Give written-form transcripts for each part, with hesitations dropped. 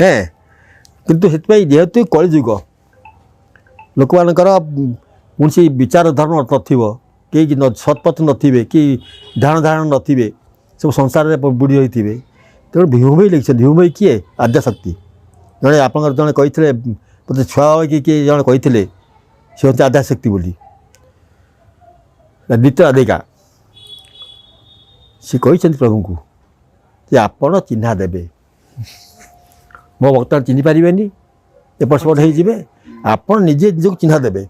হ্যাঁ কিন্তু ସେଥିପାଇଁ ଯେହେତୁ କଳିଯୁଗ ଲୋକମାନଙ୍କର କୌଣସି ବିଚାର ଧର୍ମ ନଥିବ କେହି ସତ୍ପଥ ନଥିବେ କି ଧ୍ୟାନ ଧାରଣ ନଥିବେ ସବୁ ସଂସାରରେ ବୁଡ଼ି ରହିଥିବେ ତେଣୁ ଭୀମ ଭୋଇ ଲେଖିଛନ୍ତି। ଭୀମ ଭୋଇ କିଏ? ଆଦ୍ୟାଶକ୍ତି। ଜଣେ ଆପଣଙ୍କର ଜଣେ କହିଥିଲେ ମୋତେ ଛୁଆ ହୋଇକି କିଏ ଜଣେ କହିଥିଲେ ସେ ହେଉଛି ଆଦ୍ୟାଶକ୍ତି ବୋଲି ଦ୍ୱିତୀୟ ଅଧିକା ସେ କହିଛନ୍ତି ପ୍ରଭୁଙ୍କୁ ଯେ ଆପଣ ଚିହ୍ନା ଦେବେ ମୋ ଭକ୍ତ ଚିହ୍ନି ପାରିବେନି ଏପଟ ସେପଟ ହେଇଯିବେ ଆପଣ ନିଜେ ନିଜକୁ ଚିହ୍ନା ଦେବେ।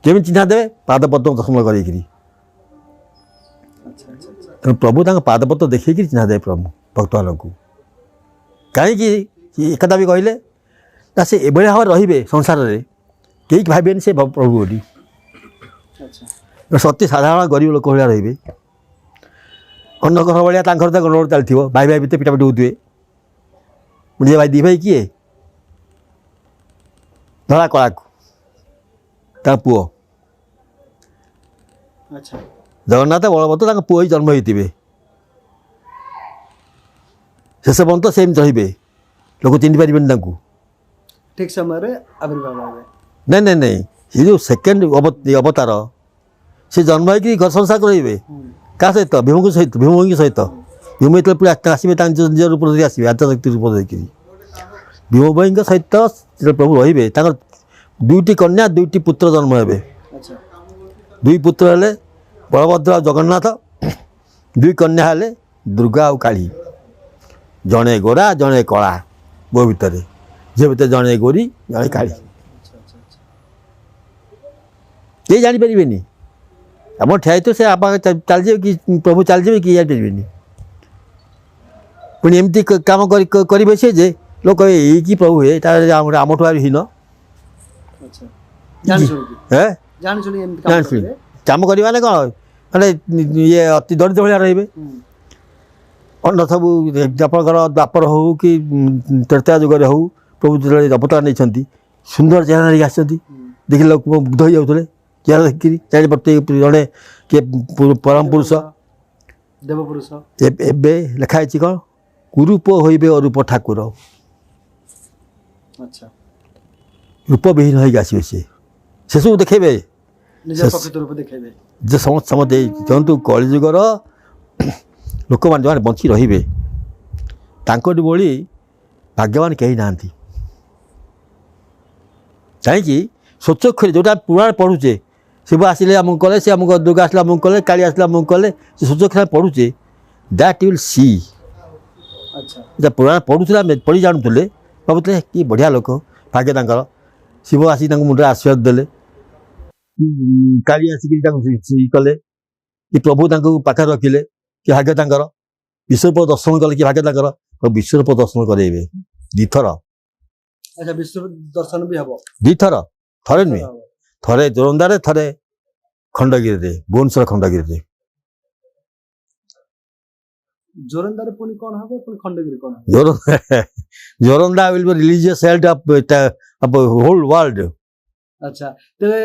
କେମିତି ଚିହ୍ନା ଦେବେ? ପାଦପଦ୍ମ ଦର୍ଶନ କରିକିରି। ତେଣୁ ପ୍ରଭୁ ତାଙ୍କ ପାଦପଦ୍ମ ଦେଖେଇକିରି ଚିହ୍ନା ଦେବେ ପ୍ରଭୁ ଭକ୍ତମାନଙ୍କୁ। କାହିଁକି ଏକଥା ବି କହିଲେ ନା ସେ ଏଭଳି ଭାବରେ ରହିବେ ସଂସାରରେ କେହି ଭାବିବେନି ସେ ପ୍ରଭୁ ବୋଲି। ସତ୍ୟ ସାଧାରଣ ଗରିବ ଲୋକ ଭଳିଆ ରହିବେ। ଅନ୍ନ ଘର ଭଳିଆ ତାଙ୍କ ଘର ଗଣ୍ଡଗୋଳ ଚାଲିଥିବ ଭାଇ ଭାଇ ଭିତରେ ପିଟାପିଟି ହେଉଥିବେ। ମୁଁ ଭାଇ ଦୁଇ ଭାଇ କିଏ? ଧଳା କଳାକୁ ତାଙ୍କ ପୁଅ ଜଗନ୍ନାଥ ବଳଭଦ୍ର ତାଙ୍କ ପୁଅ ହିଁ ଜନ୍ମ ହେଇଥିବେ। ଶେଷ ପର୍ଯ୍ୟନ୍ତ ସେମିତି ରହିବେ ଲୋକ ଚିହ୍ନି ପାରିବେନି ତାଙ୍କୁ ଠିକ ସମୟରେ ଆବିର୍ଭାବ ହେବେ। ନାଇଁ ନାଇଁ ନାଇଁ ସେ ଯେଉଁ ସେକେଣ୍ଡ ଅବତାର ସେ ଜନ୍ମ ହେଇକି ଘର ସଂସାର ରହିବେ କାହା ସହିତ? ଭୀମଙ୍କ ସହିତ। ଭୀମଙ୍କ ସହିତ ଭୀମ ଯେତେବେଳେ ପୁରା ଆସିବେ ତାଙ୍କ ନିଜ ରୂପ ଧରି ଆସିବେ ଆଦ୍ୟଶକ୍ତି ରୂପ ଧରିକିରି ଭୀମଭୋଇଙ୍କ ସହିତ ଯେତେବେଳେ ପ୍ରଭୁ ରହିବେ ତାଙ୍କର ଦୁଇଟି କନ୍ୟା ଦୁଇଟି ପୁତ୍ର ଜନ୍ମ ହେବେ। ଦୁଇ ପୁତ୍ର ହେଲେ ବଳଭଦ୍ର ଆଉ ଜଗନ୍ନାଥ, ଦୁଇ କନ୍ୟା ହେଲେ ଦୁର୍ଗା ଆଉ କାଳୀ। ଜଣେ ଗୋରା ଜଣେ କଳା ବୋ ଭିତରେ, ଝିଅ ଭିତରେ ଜଣେ ଗୋରୀ ଜଣେ କାଳୀ। କେହି ଜାଣିପାରିବେନି। ଆପଣ ଠିଆ ହେଇଥିବ ସେ ଆପଣ ଚାଲିଯିବେ କି ପ୍ରଭୁ ଚାଲିଯିବେ କି ଜାଣିପାରିବେନି। ପୁଣି ଏମିତି କାମ କରିବେ ସେ ଯେ ଲୋକ ଏଇ କି ପ୍ରଭୁ ହୁଏ ତା ଆମଠୁ ଆହୁରି ହୀନ। କାମ କରିବା ମାନେ କ'ଣ ମାନେ ଇଏ ଅତି ଦରିଦ୍ର ଭଳିଆ ରହିବେ। ଅନ୍ନ ସବୁ ଆପଣଙ୍କର ଦ୍ୱାପର ହେଉ କି ତ୍ରେତୟା ଯୁଗରେ ହେଉ ପ୍ରଭୁ ଯେତେବେଳେ ଅବତାର ନେଇଛନ୍ତି ସୁନ୍ଦର ଚେହେରା ନେଇକି ଆସିଛନ୍ତି। ଦେଖିଲେ ଲୋକ ମୁଗ୍ଧ ହେଇଯାଉଥିଲେ ଚେହେରା ଦେଖିକିରି ଚାରିପଟେ ଜଣେ କିଏ ପରମ ପୁରୁଷ ଦେବପୁରୁଷ। ଏବେ ଲେଖା ହେଇଛି କ'ଣ କୁରୂପ ହୋଇବେ ଅରୂପ ଠାକୁର। ରୂପବିହୀନ ହେଇକି ଆସିବେ ସେ ସେସବୁ ଦେଖେଇବେ ଯେ ସମସ୍ତେ ଯେହେତୁ କଳିଯୁଗର ଲୋକମାନେ ଯେଉଁମାନେ ବଞ୍ଚି ରହିବେ ତାଙ୍କଠି ଭଳି ଭାଗ୍ୟବାନ କେହି ନାହାନ୍ତି। କାହିଁକି ସ୍ୱଚ୍ଛକ୍ଷରେ ଯେଉଁଟା ପୁରାଣ ପଢ଼ୁଛେ ଶିବ ଆସିଲେ ଆମକୁ କଲେ, ସେ ଆମକୁ ଦୁର୍ଗା ଆସିଲେ ଆମକୁ କଲେ, କାଳୀ ଆସିଲେ ଆମକୁ କଲେ, ସେ ସ୍ୱଚ୍ଛକ୍ଷରେ ପଢ଼ୁଛେ ଦ୍ୟାଟ୍ ୟୁ ୱିଲ୍ ସି। ପୁରାଣ ପଢ଼ୁଥିଲେ ଆମେ ପଢ଼ି ଜାଣୁଥିଲେ ଭାବୁଥିଲେ କି ବଢ଼ିଆ ଲୋକ ଭାଗ୍ୟ ତାଙ୍କର। ଶିବ ଆସିକି ତାଙ୍କୁ ମୁଣ୍ଡରେ ଆଶୀର୍ବାଦ ଦେଲେ, କାଳୀ ଆସିକି ତାଙ୍କୁ କଲେ, କି ପ୍ରଭୁ ତାଙ୍କୁ ପାଖରେ ରଖିଲେ କି ଭାଗ୍ୟ ତାଙ୍କର। ବିଶ୍ୱରୂପ ଦର୍ଶନ କଲେ କି ଭାଗ୍ୟ ତାଙ୍କର। ବିଶ୍ୱରୂପ ଦର୍ଶନ କରେଇବେ ଦୁଇଥର। ଦର୍ଶନ ବି ହବ ଦୁଇଥର, ଥରେ ନୁହେଁ। ଥରେ ଜୋରନ୍ଦାରେ, ଥରେ ଖଣ୍ଡଗିରିରେ, ଭୁବନେଶ୍ୱର ଖଣ୍ଡଗିରିରେ। ଜୋରନ୍ଦାରେ ପୁଣି କ'ଣ ହବ, ପୁଣି ଖଣ୍ଡଗିରି କ'ଣ ହବ? Joranda will be religious held of whole world. ଆଚ୍ଛା ତେବେ